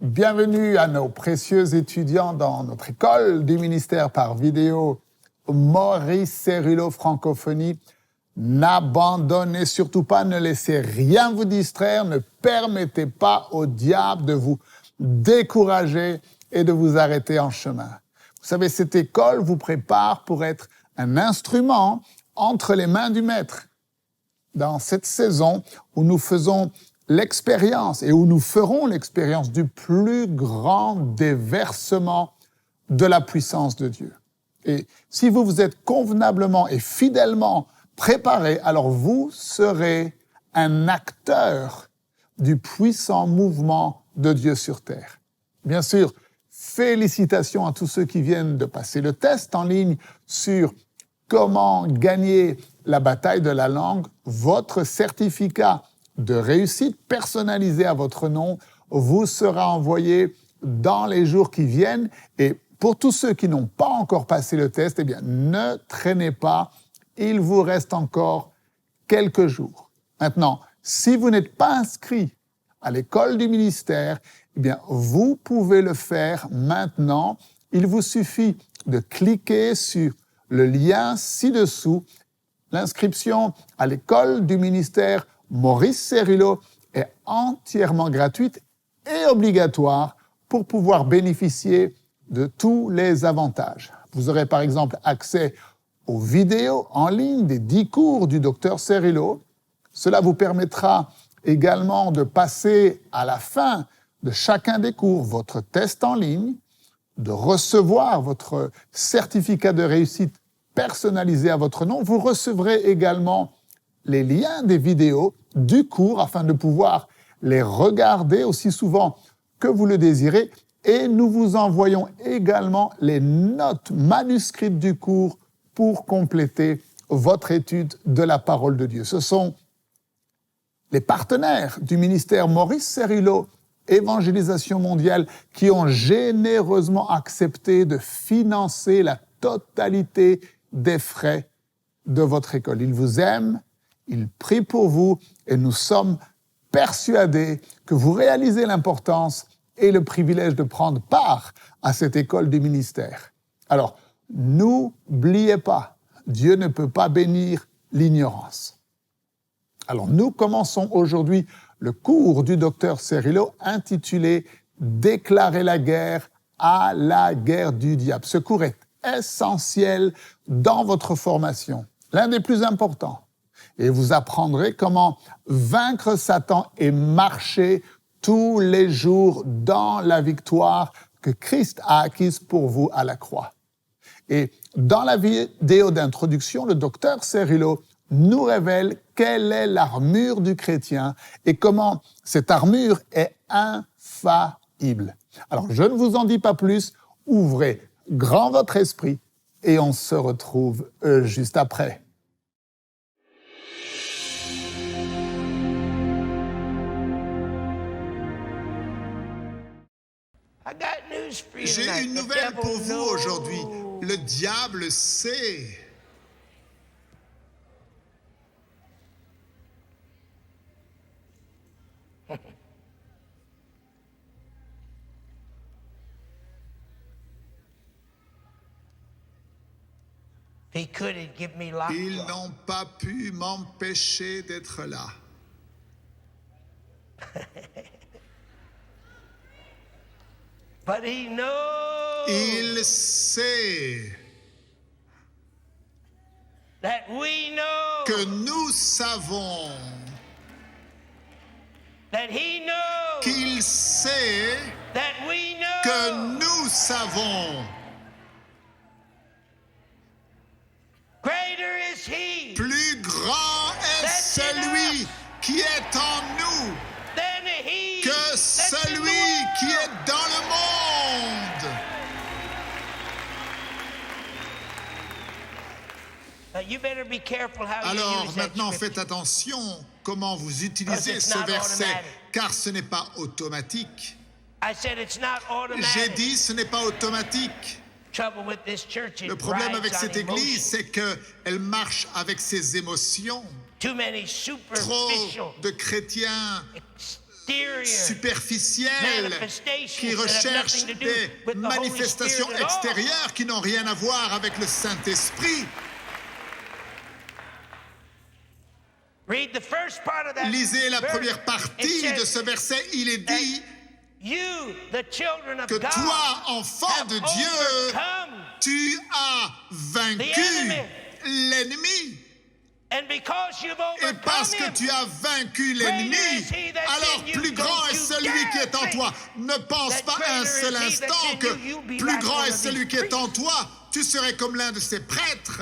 Bienvenue à nos précieux étudiants dans notre école du ministère par vidéo Maurice Cerullo Francophonie. N'abandonnez surtout pas, ne laissez rien vous distraire, ne permettez pas au diable de vous décourager et de vous arrêter en chemin. Vous savez, cette école vous prépare pour être un instrument entre les mains du Maître. Dans cette saison où nous faisons l'expérience et où nous ferons l'expérience du plus grand déversement de la puissance de Dieu. Et si vous vous êtes convenablement et fidèlement préparé, alors vous serez un acteur du puissant mouvement de Dieu sur terre. Bien sûr, félicitations à tous ceux qui viennent de passer le test en ligne sur comment gagner la bataille de la langue. Votre certificat de réussite personnalisé à votre nom vous sera envoyé dans les jours qui viennent. Et pour tous ceux qui n'ont pas encore passé le test, eh bien, ne traînez pas, il vous reste encore quelques jours. Maintenant, si vous n'êtes pas inscrit à l'école du ministère, eh bien, vous pouvez le faire maintenant. Il vous suffit de cliquer sur le lien ci-dessous. L'inscription à l'école du ministère Maurice Cerullo est entièrement gratuite et obligatoire pour pouvoir bénéficier de tous les avantages. Vous aurez par exemple accès aux vidéos en ligne des 10 cours du Dr Cerullo. Cela vous permettra également de passer à la fin de chacun des cours votre test en ligne, de recevoir votre certificat de réussite personnalisé à votre nom. Vous recevrez également les liens des vidéos du cours afin de pouvoir les regarder aussi souvent que vous le désirez. Et nous vous envoyons également les notes manuscrites du cours pour compléter votre étude de la parole de Dieu. Ce sont les partenaires du ministère Maurice Cerullo Évangélisation mondiale qui ont généreusement accepté de financer la totalité des frais de votre école. Ils vous aiment, ils prient pour vous et nous sommes persuadés que vous réalisez l'importance et le privilège de prendre part à cette école du ministère. Alors, n'oubliez pas, Dieu ne peut pas bénir l'ignorance. Alors, nous commençons aujourd'hui le cours du Dr Cerullo intitulé « Déclarer la guerre à la guerre du diable ». Ce cours est essentiel dans votre formation, l'un des plus importants. Et vous apprendrez comment vaincre Satan et marcher tous les jours dans la victoire que Christ a acquise pour vous à la croix. Et dans la vidéo d'introduction, le Dr Cerullo nous révèle quelle est l'armure du chrétien et comment cette armure est infaillible. Alors, je ne vous en dis pas plus, ouvrez grand votre esprit et on se retrouve juste après. J'ai une nouvelle pour vous aujourd'hui. Le diable sait. Ils n'ont pas pu m'empêcher d'être là. Il sait que nous savons qu'il sait que nous savons. Plus grand est celui qui est en nous que celui qui est dans le monde. Alors maintenant, faites attention comment vous utilisez ce verset, car ce n'est pas automatique. J'ai dit ce n'est pas automatique. Le problème avec cette église, c'est qu'elle marche avec ses émotions. Trop de chrétiens superficielles qui recherchent des manifestations extérieures qui n'ont rien à voir avec le Saint-Esprit. Lisez la première partie de ce verset, il est dit que toi, enfant de Dieu, tu as vaincu l'ennemi. Et parce que tu as vaincu l'ennemi, alors plus grand est celui qui est en toi. Ne pense pas un seul instant que plus grand est celui qui est en toi. Tu serais comme l'un de ces prêtres.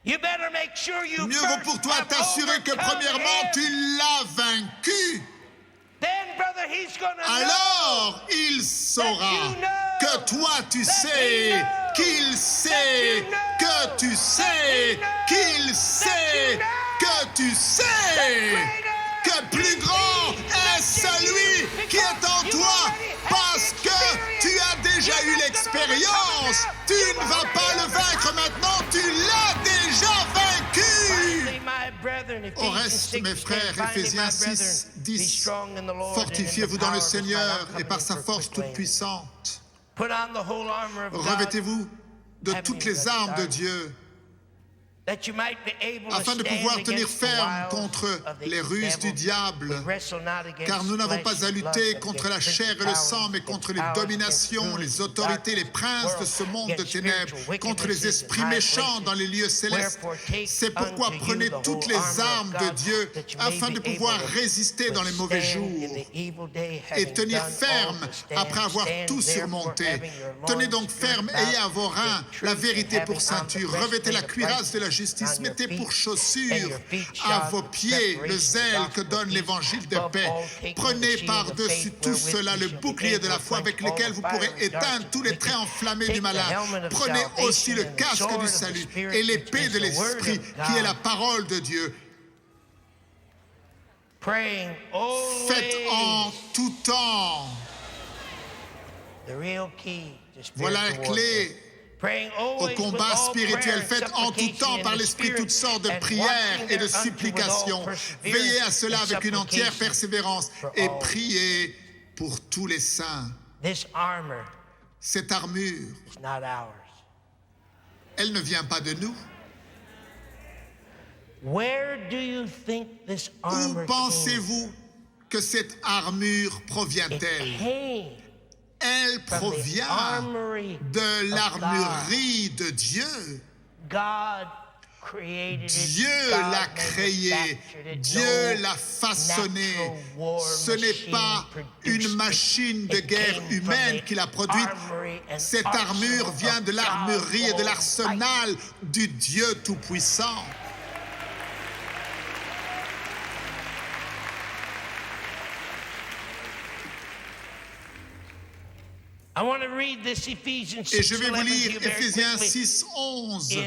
Mieux vaut pour toi t'assurer que premièrement tu l'as vaincu. Alors il saura que toi tu sais, qu'il sait, que tu sais, qu'il sait, que tu sais, que plus grand est celui qui est en toi, parce que tu as déjà eu l'expérience. Tu ne vas pas le vaincre maintenant, tu l'as déjà vaincu. Au reste, mes frères, Éphésiens 6, 10, fortifiez-vous dans le Seigneur et par sa force toute puissante. Revêtez-vous de toutes les armes de Dieu, afin de pouvoir tenir ferme contre les ruses du diable, car nous n'avons pas à lutter contre la chair et le sang, mais contre les dominations, les autorités, les princes de ce monde de ténèbres, contre les esprits méchants dans les lieux célestes. C'est pourquoi prenez toutes les armes de Dieu, afin de pouvoir résister dans les mauvais jours et tenir ferme après avoir tout surmonté. Tenez donc ferme, ayez à vos reins la vérité pour ceinture, revêtez la cuirasse de la justice, mettez pour chaussure à vos pieds le zèle que donne l'évangile de paix. Prenez par-dessus tout cela le bouclier de la foi avec lequel vous pourrez éteindre tous les traits enflammés du malin. Prenez aussi le casque du salut et l'épée de l'esprit qui est la parole de Dieu. Faites en tout temps. Voilà la clé au combat spirituel. Faites en tout temps par l'Esprit toutes sortes de prières et de supplications. Veillez à cela avec une entière persévérance et priez pour tous les saints. Cette armure, elle ne vient pas de nous. Où pensez-vous que cette armure provient-elle? Elle provient de l'armurerie de Dieu. Dieu l'a créée, Dieu l'a façonnée. Ce n'est pas une machine de guerre humaine qui l'a produite. Cette armure vient de l'armurerie et de l'arsenal du Dieu Tout-Puissant. Et je vais vous lire Éphésiens 6, 11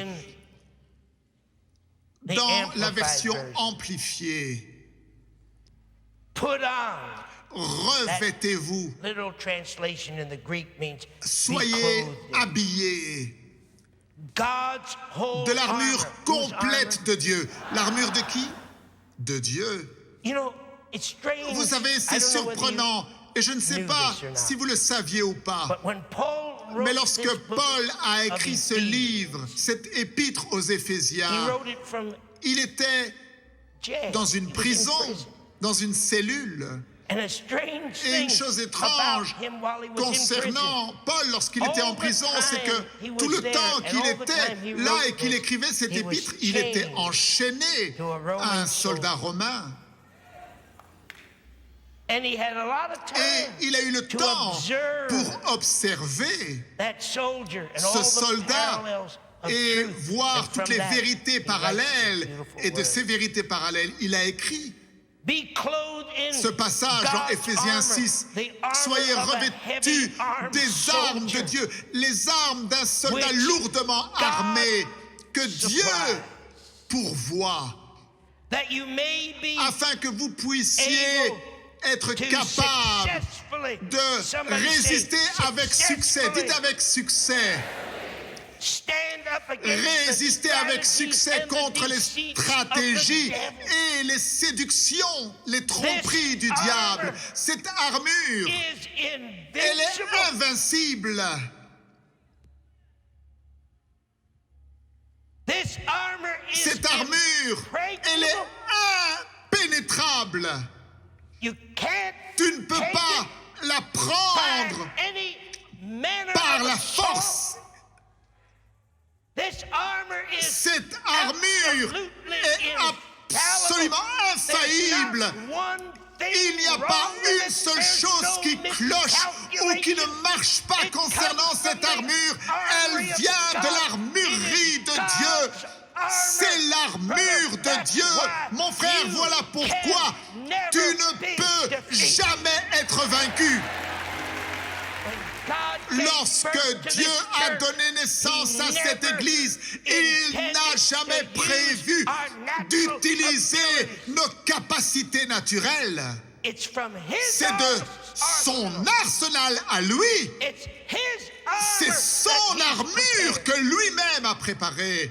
dans la version amplifiée. Revêtez-vous, soyez habillés de l'armure complète de Dieu. L'armure de qui? De Dieu. Vous savez, c'est surprenant. Et je ne sais pas si vous le saviez ou pas, mais lorsque Paul a écrit ce livre, cette épître aux Éphésiens, il était dans une prison, dans une cellule. Et une chose étrange concernant Paul lorsqu'il était en prison, c'est que tout le temps qu'il était là et qu'il écrivait cette épître, il était enchaîné à un soldat romain. Et il a eu le temps pour observer ce soldat et voir toutes les vérités parallèles. Et de ces vérités parallèles, il a écrit ce passage en Éphésiens 6. Soyez revêtus des armes de Dieu, les armes d'un soldat lourdement armé que Dieu pourvoit, afin que vous puissiez être capable de résister avec succès. Dites avec succès. résister avec succès contre les stratégies et les séductions, les tromperies du diable. Cette armure, elle est invincible. Cette armure, elle est impénétrable. Tu ne peux pas la prendre par la force. Cette armure est absolument infaillible. Il n'y a pas une seule chose qui cloche ou qui ne marche pas concernant cette armure. Elle vient de l'armurerie de Dieu. C'est l'armure de Dieu. Mon frère, voilà pourquoi tu ne peux jamais être vaincu. Lorsque Dieu a donné naissance à cette Église, il n'a jamais prévu d'utiliser nos capacités naturelles. C'est de son arsenal à lui. C'est son armure que lui-même a préparée.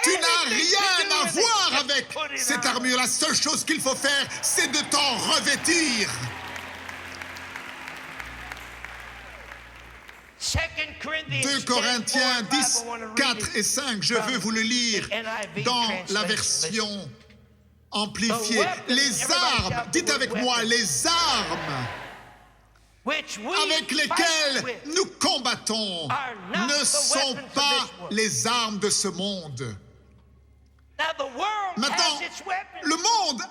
Tu n'as rien à voir avec cette armure. La seule chose qu'il faut faire, c'est de t'en revêtir. 2 Corinthiens 10, 4 et 5, je veux vous le lire dans la version amplifiée. Les armes, dites avec moi, les armes avec lesquelles nous combattons ne sont pas les armes de ce monde. Maintenant, le monde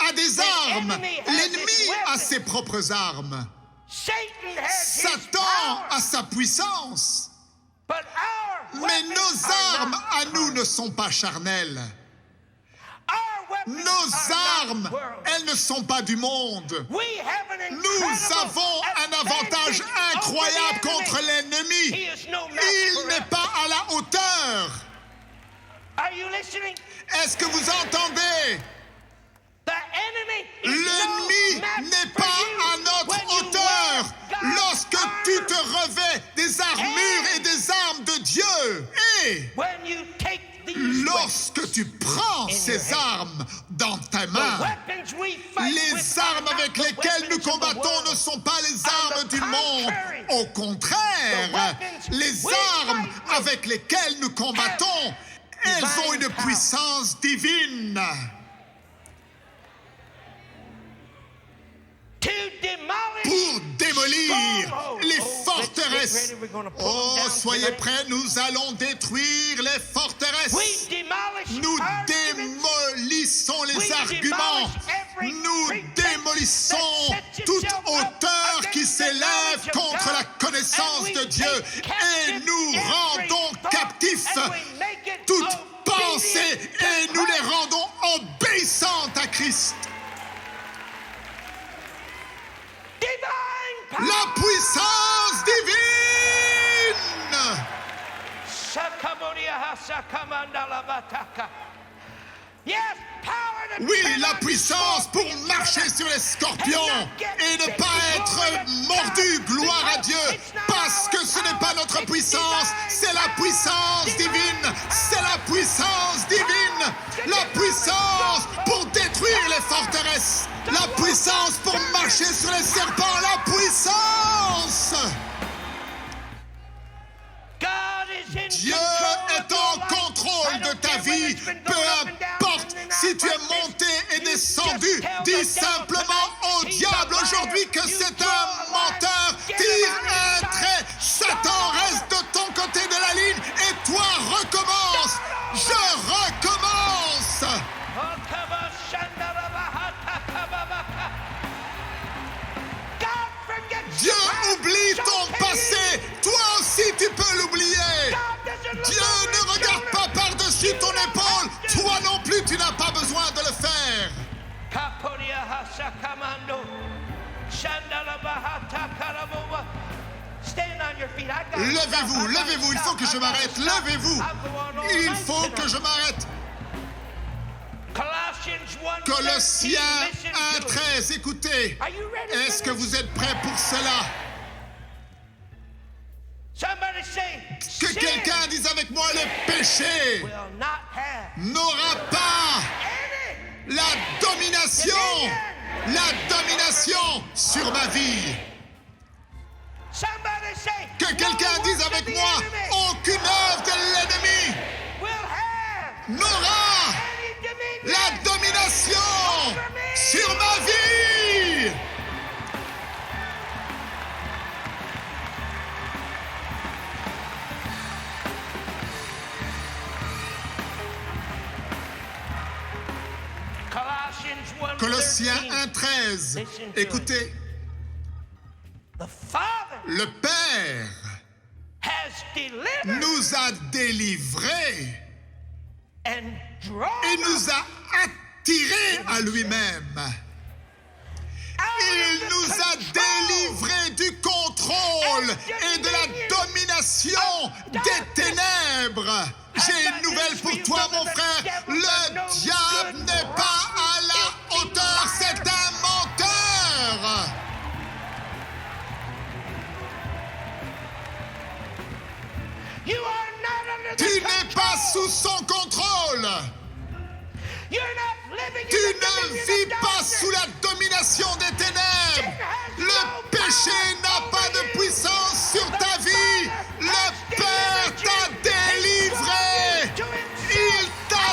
a des armes. L'ennemi a ses propres armes. Satan a sa puissance. Mais nos armes à nous ne sont pas charnelles. Nos armes, elles ne sont pas du monde. Nous avons un avantage incroyable contre l'ennemi. Il n'est pas à la hauteur. Est-ce que vous entendez? L'ennemi n'est pas à notre hauteur lorsque tu te revêts des armures et des armes de Dieu. Et lorsque tu prends ces armes dans ta main, les armes avec lesquelles nous combattons ne sont pas les armes du monde. Au contraire, les armes avec lesquelles nous combattons, elles ont une puissance divine. Pour démolir les forteresses. Oh, soyez prêts, nous allons détruire les forteresses. Nous démolissons les arguments. Nous démolissons toute hauteur qui s'élève contre la connaissance de Dieu. Et nous rendons captifs toute pensée et nous les rendons obéissantes à Christ. La puissance divine. Oui, la puissance pour marcher sur les scorpions et ne pas être mordu, gloire à Dieu, parce que ce n'est pas notre puissance, c'est la puissance divine, c'est la puissance divine, la puissance pour détruire les forteresses, la puissance pour marcher sur les serpents, la puissance. Dieu est en contrôle de ta vie, peu importe si tu es monté et descendu. Dis simplement au diable aujourd'hui que c'est un menteur. Tire un trait, Satan reste de ton côté de la ligne et toi recommence. Je recommence. Dieu oublie ton passé, toi aussi tu peux l'oublier. Dieu ne regarde pas par-dessus ton épaule, toi non plus tu n'as pas besoin de le faire. Levez-vous, levez-vous, il faut que je m'arrête, levez-vous. Il faut que je m'arrête. Colossiens 1:13, écoutez, est-ce que vous êtes prêts pour cela? Que quelqu'un dise avec moi, le péché n'aura pas la domination sur ma vie. Que quelqu'un dise avec moi, aucune œuvre de l'ennemi n'aura la domination sur ma vie. Colossiens 1:13. Écoutez. Le Père nous a délivrés et nous a attirés à lui-même. Il nous a délivrés du contrôle et de la domination des ténèbres. J'ai une nouvelle pour toi, mon frère. Le diable n'est pas à la hauteur, c'est un menteur. Tu n'es pas sous son contrôle. Tu ne vis pas sous la domination des ténèbres. Le péché n'a pas de puissance sur ta vie. Le Père t'a délivré. Il t'a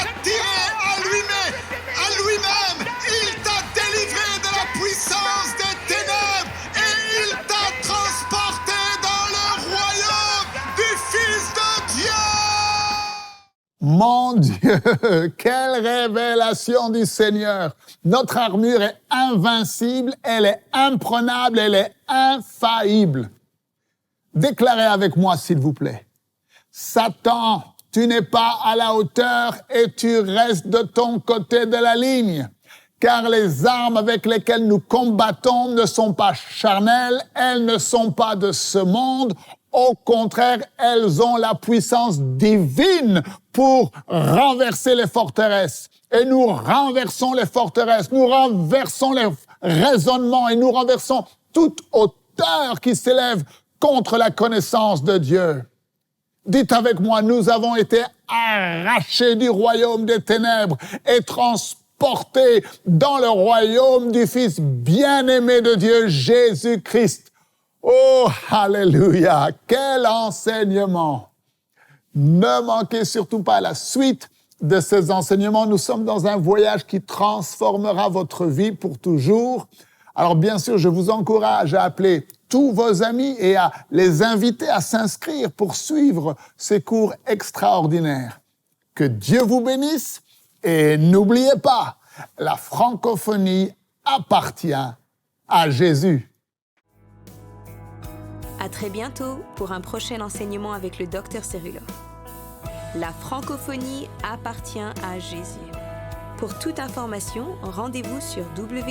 attiré à lui-même. Il t'a délivré de la puissance des ténèbres et il t'a transporté dans le royaume du Fils de Dieu. Mon Dieu, quelle révélation du Seigneur! Notre armure est invincible, elle est imprenable, elle est infaillible. Déclarez avec moi, s'il vous plaît. Satan, tu n'es pas à la hauteur et tu restes de ton côté de la ligne. Car les armes avec lesquelles nous combattons ne sont pas charnelles, elles ne sont pas de ce monde. Au contraire, elles ont la puissance divine pour renverser les forteresses. Et nous renversons les forteresses, nous renversons les raisonnements et nous renversons toute hauteur qui s'élève contre la connaissance de Dieu. Dites avec moi, nous avons été arrachés du royaume des ténèbres et transportés dans le royaume du Fils bien-aimé de Dieu, Jésus-Christ. Oh, alléluia! Quel enseignement! Ne manquez surtout pas la suite de ces enseignements. Nous sommes dans un voyage qui transformera votre vie pour toujours. Alors bien sûr, je vous encourage à appeler tous vos amis et à les inviter à s'inscrire pour suivre ces cours extraordinaires. Que Dieu vous bénisse et n'oubliez pas, la francophonie appartient à Jésus. À très bientôt pour un prochain enseignement avec le Dr Cerullo. La francophonie appartient à Jésus. Pour toute information, rendez-vous sur www.mcwe.fr.